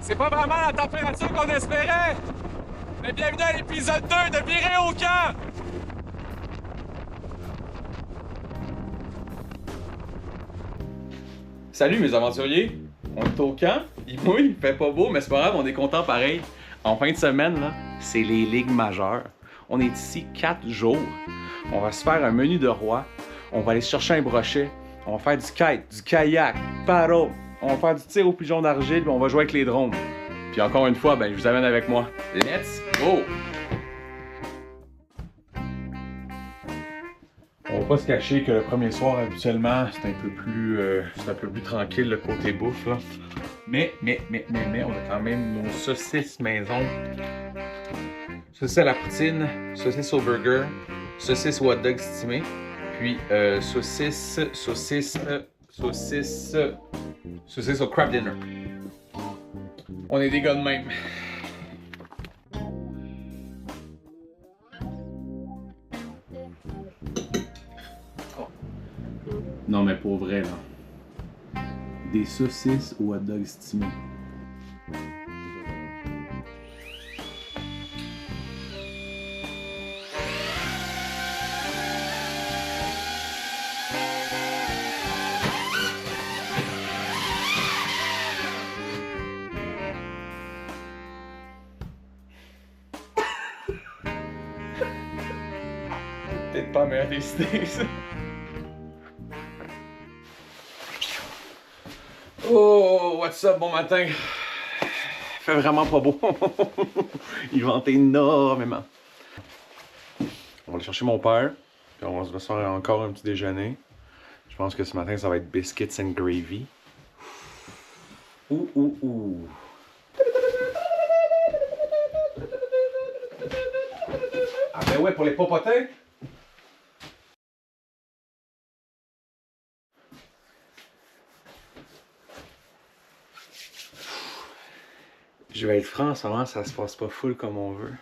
C'est pas vraiment la température qu'on espérait! Mais bienvenue à l'épisode 2 de Virer au camp! Salut mes aventuriers! On est au camp, il mouille, il fait pas beau, mais c'est pas grave, on est content pareil. En fin de semaine, là, c'est les ligues majeures. On est ici 4 jours. On va se faire un menu de roi. On va aller se chercher un brochet. On va faire du kite, du kayak, paddle. On va faire du tir au pigeon d'argile, puis on va jouer avec les drones. Puis encore une fois, je vous amène avec moi. Let's go! On va pas se cacher que le premier soir, habituellement, c'est un peu plus tranquille le côté bouffe, là. Mais, on a quand même nos saucisses maison. Saucisses à la poutine, saucisses au burger, saucisses au hot dog stimé, puis saucisses au crab dinner. On est des gars de même. Non, mais pour vrai, là. Des saucisses au hot dog stimé. Peut-être pas la meilleure des idées, ça. Oh, what's up, bon matin. Il fait vraiment pas beau. Il vente énormément. On va aller chercher mon père, puis on va se faire encore un petit déjeuner. Je pense que ce matin, ça va être biscuits and gravy. Ouh. Ah ben ouais, pour les popotins. Je vais être franc, en ce moment, ça se passe pas full comme on veut.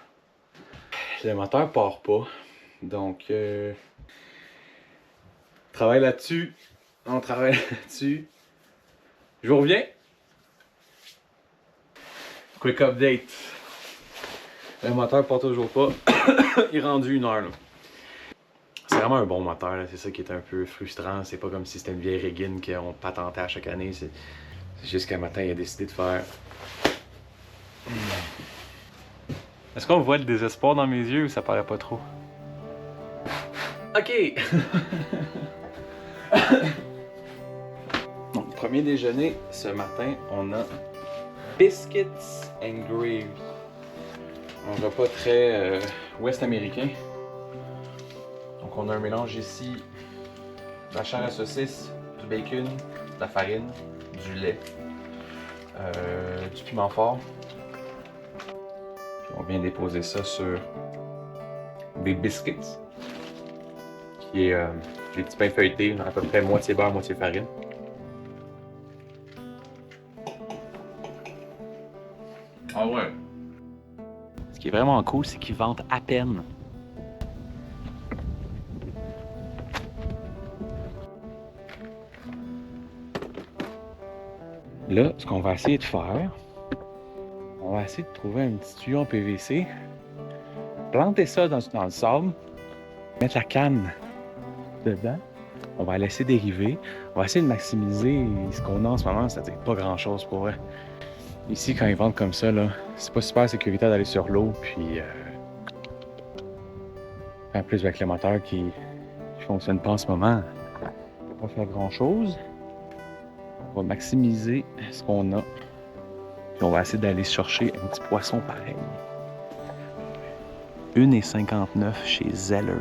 Le moteur part pas, donc travaille là-dessus. On travaille là-dessus. Je vous reviens. Quick update. Le moteur part toujours pas. Il est rendu 1 heure là. C'est vraiment un bon moteur, là. C'est ça qui est un peu frustrant. C'est pas comme si c'était une vieille Regine qu'on patentait à chaque année. C'est juste qu'un matin, il a décidé de faire. Est-ce qu'on voit le désespoir dans mes yeux ou ça paraît pas trop? Ok! Donc, premier déjeuner, ce matin, on a biscuits and gravy. Un repas très ouest américain. Donc, on a un mélange ici de la chair à saucisse, du bacon, de la farine, du lait, du piment fort. On vient déposer ça sur des biscuits, qui est des petits pains feuilletés, à peu près moitié beurre, moitié farine. Ah ouais! Ce qui est vraiment cool, c'est qu'ils vendent à peine. Là, ce qu'on va essayer de faire, on va essayer de trouver un petit tuyau en PVC, planter ça dans le sable, mettre la canne dedans, on va la laisser dériver, on va essayer de maximiser ce qu'on a en ce moment, c'est-à-dire pas grand-chose pour vrai. Ici, quand ils vendent comme ça, là, c'est pas super sécuritaire d'aller sur l'eau, puis en plus avec le moteur qui fonctionne pas en ce moment, on va pas faire grand-chose. On va maximiser ce qu'on a. Puis on va essayer d'aller chercher un petit poisson pareil. 1,59 chez Zellers.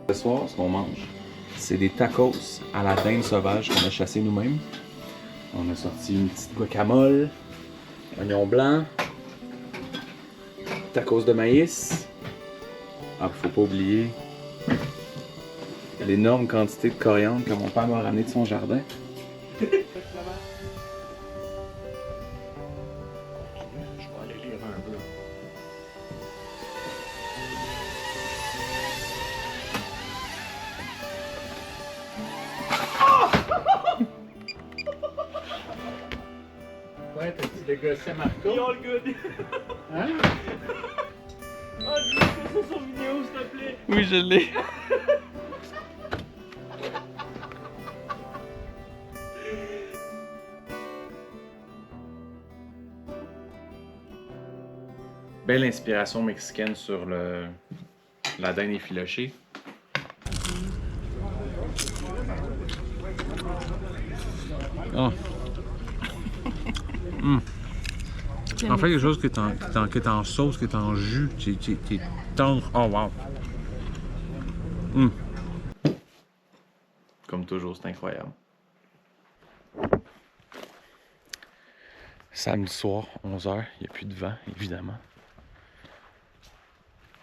Ce soir, ce qu'on mange, c'est des tacos à la dinde sauvage qu'on a chassé nous-mêmes. On a sorti une petite guacamole, Oignon blanc. Tacos de maïs. Ah, faut pas oublier l'énorme quantité de coriandre que mon père m'a ramené de son jardin. Je vais aller lire un peu. Ouais, t'as-tu dégossé Marco? Yo, le good! Hein? Oh, je veux que ça sur vidéo, s'il te plaît! Oui, je l'ai. Belle inspiration mexicaine sur la dinde effilochée. Oh. En fait, quelque chose qui est en sauce, qui est en jus, qui est tendre. Oh wow! Comme toujours, c'est incroyable. Samedi soir, 11h, il n'y a plus de vent, évidemment.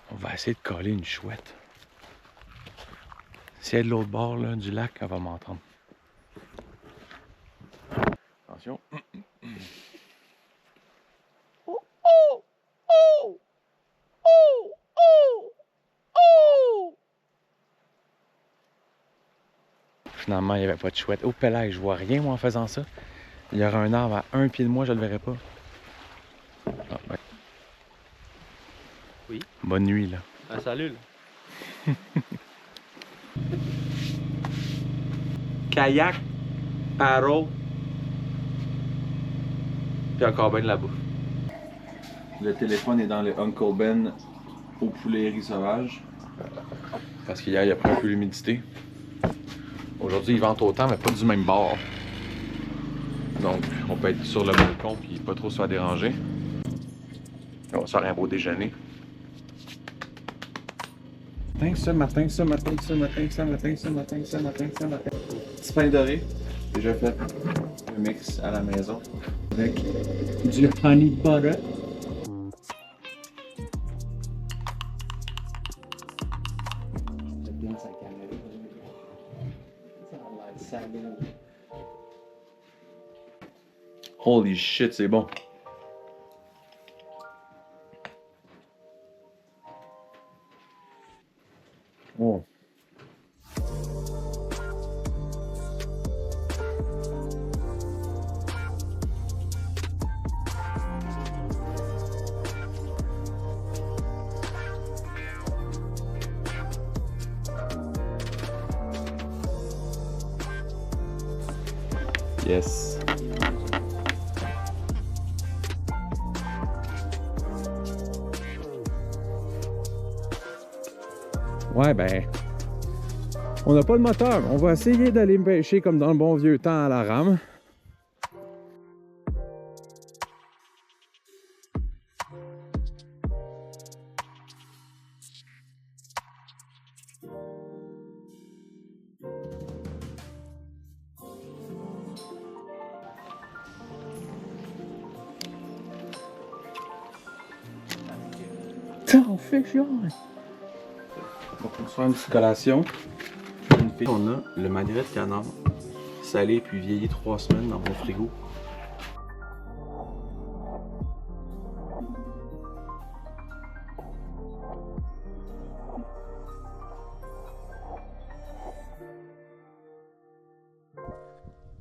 On va essayer de coller une chouette. Si elle est de l'autre bord là, du lac, elle va m'entendre. Attention. Finalement, il n'y avait pas de chouette. Au pélag, je vois rien moi en faisant ça. Il y aura un arbre à 1 pied de moi, je le verrai pas. Ah, ben. Oui. Bonne nuit là. Ah, salut! Kayak, paddle, puis encore bien de la bouffe. Le téléphone est dans le Uncle Ben au poulet sauvage. Parce qu'hier, il a pris un peu l'humidité. Aujourd'hui, il vente autant, mais pas du même bord. Donc, on peut être sur le balcon puis pas trop se faire déranger. On va se faire un beau déjeuner. Ce matin. Petit pain doré. Déjà fait un mix à la maison. Avec du honey butter. Holy shit, c'est bon. Oh. Yes. Ouais, ben, on n'a pas de moteur. On va essayer d'aller pêcher comme dans le bon vieux temps à la rame. On fait chiant. Donc, on va se faire une petite collation. On a le magret de canard salé puis vieilli 3 semaines dans mon frigo.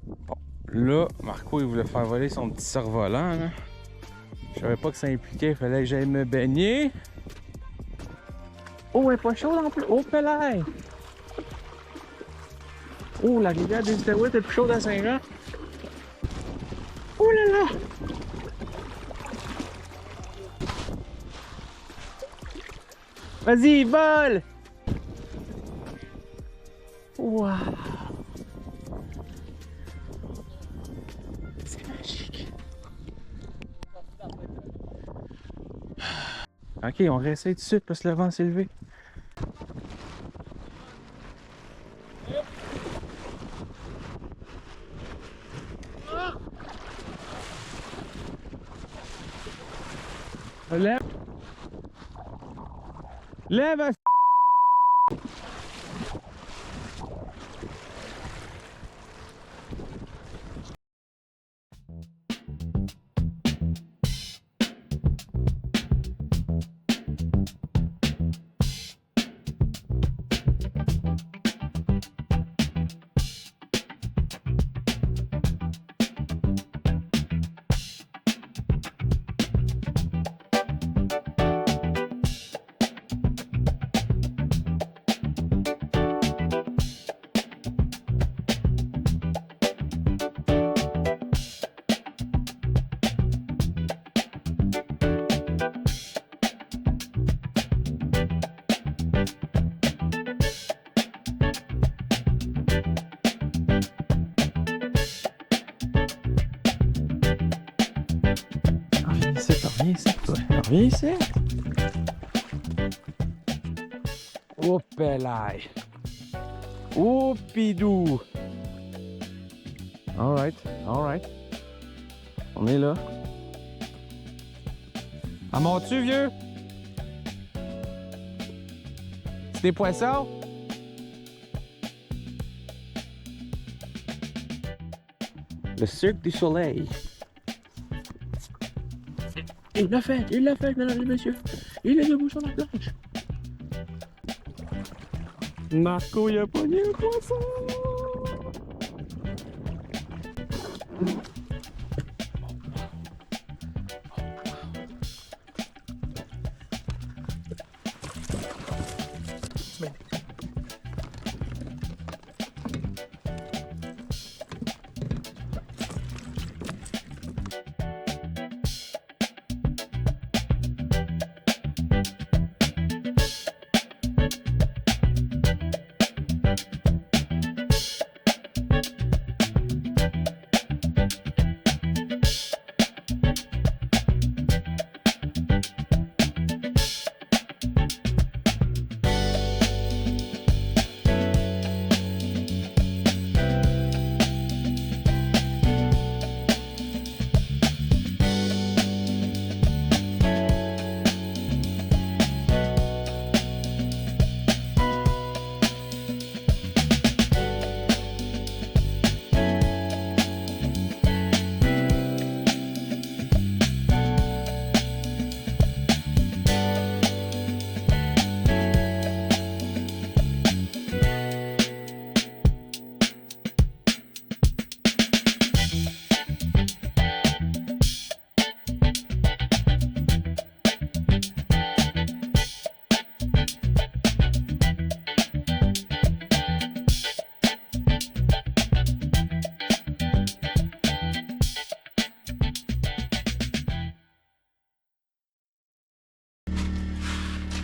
Bon, là, Marco, il voulait faire voler son petit cerf-volant. Là. Je savais pas que ça impliquait, il fallait que j'aille me baigner. Oh, elle est pas chaude en plus. Oh, Pelay! Oh, la rivière des Outaouais est plus chaude à Saint-Jean. Oh là là! Vas-y, vole! Wow! C'est magique. Ok, on réessaye tout de suite parce que le vent s'est levé. Lève. Lève. Reviens ici. Oh, pelaille. Oh, pidou. Alright, alright. On est là. À montes-tu, vieux? C'est des poissons? Le Cirque du Soleil. Il l'a fait, mesdames et messieurs. Il est debout sur la planche. Marco, il a pogné un poisson.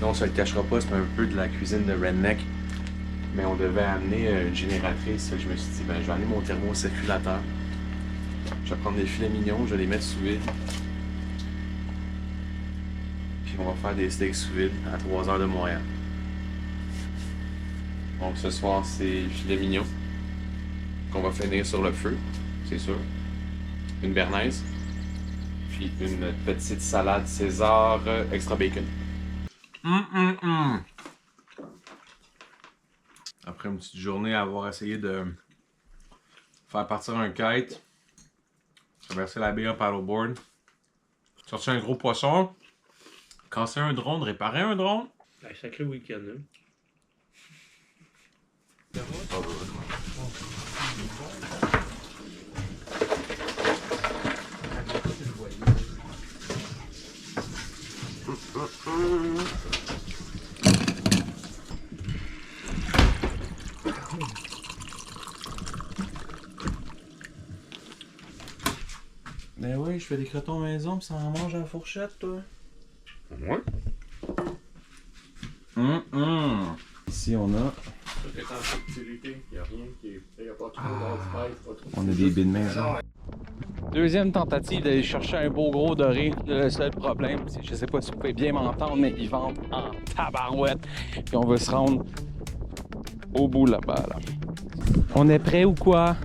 Non, on se le cachera pas, c'est un peu de la cuisine de redneck. Mais on devait amener une génératrice. Je me suis dit, ben, je vais amener mon thermocirculateur. Je vais prendre des filets mignons, je vais les mettre sous vide. Puis on va faire des steaks sous vide à 3 heures de Montréal. Donc ce soir, c'est filets mignons qu'on va finir sur le feu, c'est sûr. Une béarnaise. Puis une petite salade César extra bacon. Après une petite journée à avoir essayé de faire partir un kite, traverser la baie en paddleboard, sortir un gros poisson, casser un drone, réparer un drone. Un sacré week-end, hein? Ben oui, je fais des crotons maison pis ça en mange à la fourchette, toi. Ouais. Ici, on a... Tout est en subtilité, il n'y a rien qui est. Il n'y a pas trop d'allspice, pas trop. On a des billes de maison. Deuxième tentative d'aller chercher un beau gros doré. Le seul problème, c'est je sais pas si vous pouvez bien m'entendre, mais ils vendent en tabarouette. Puis on va se rendre au bout là-bas. Là. On est prêt ou quoi?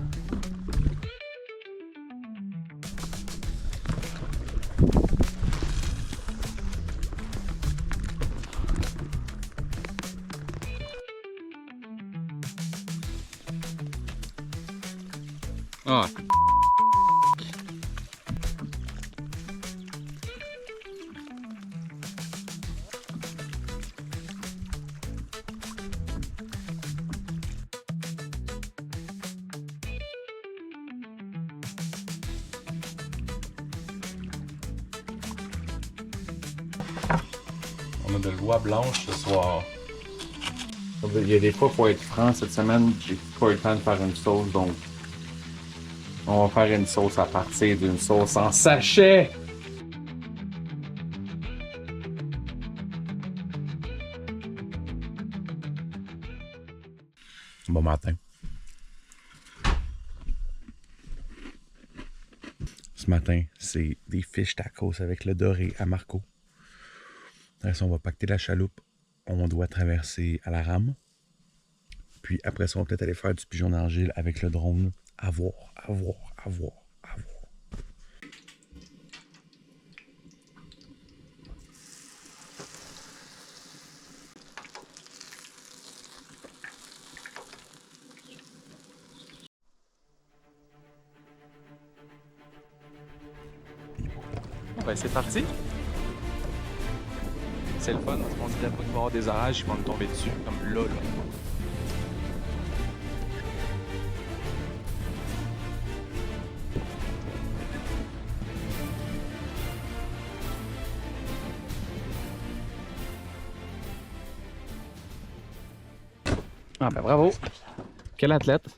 Ah. On a de l'oie blanche ce soir. Il y a des fois, pour être franc, cette semaine, j'ai pas eu le temps de faire une sauce, donc on va faire une sauce à partir d'une sauce en sachet. Bon matin. Ce matin, c'est des fish tacos avec le doré à Marco. Après ça, on va pacter la chaloupe. On doit traverser à la rame. Puis après ça, on va peut-être aller faire du pigeon d'argile avec le drone. À voir, à voir, à voir, à voir. Ben c'est parti. C'est le fun, on dirait pas qu'il va y avoir des orages qui vont nous tomber dessus, comme là. Ah ben bravo! Quel athlète!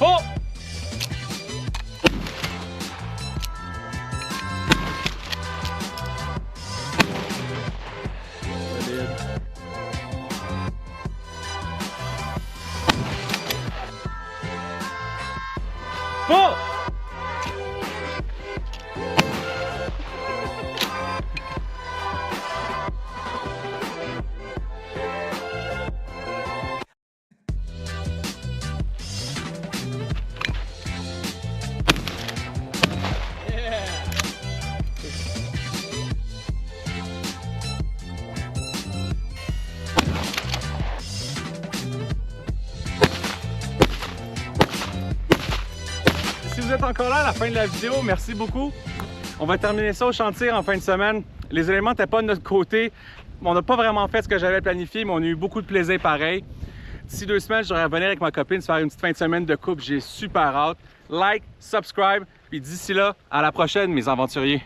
Oh! Oh! Si vous êtes encore là à la fin de la vidéo, merci beaucoup. On va terminer ça au chantier en fin de semaine. Les éléments n'étaient pas de notre côté. On n'a pas vraiment fait ce que j'avais planifié, mais on a eu beaucoup de plaisir pareil. D'ici 2 semaines, je devrais revenir avec ma copine se faire une petite fin de semaine de couple. J'ai super hâte. Like, subscribe, puis d'ici là, à la prochaine, mes aventuriers.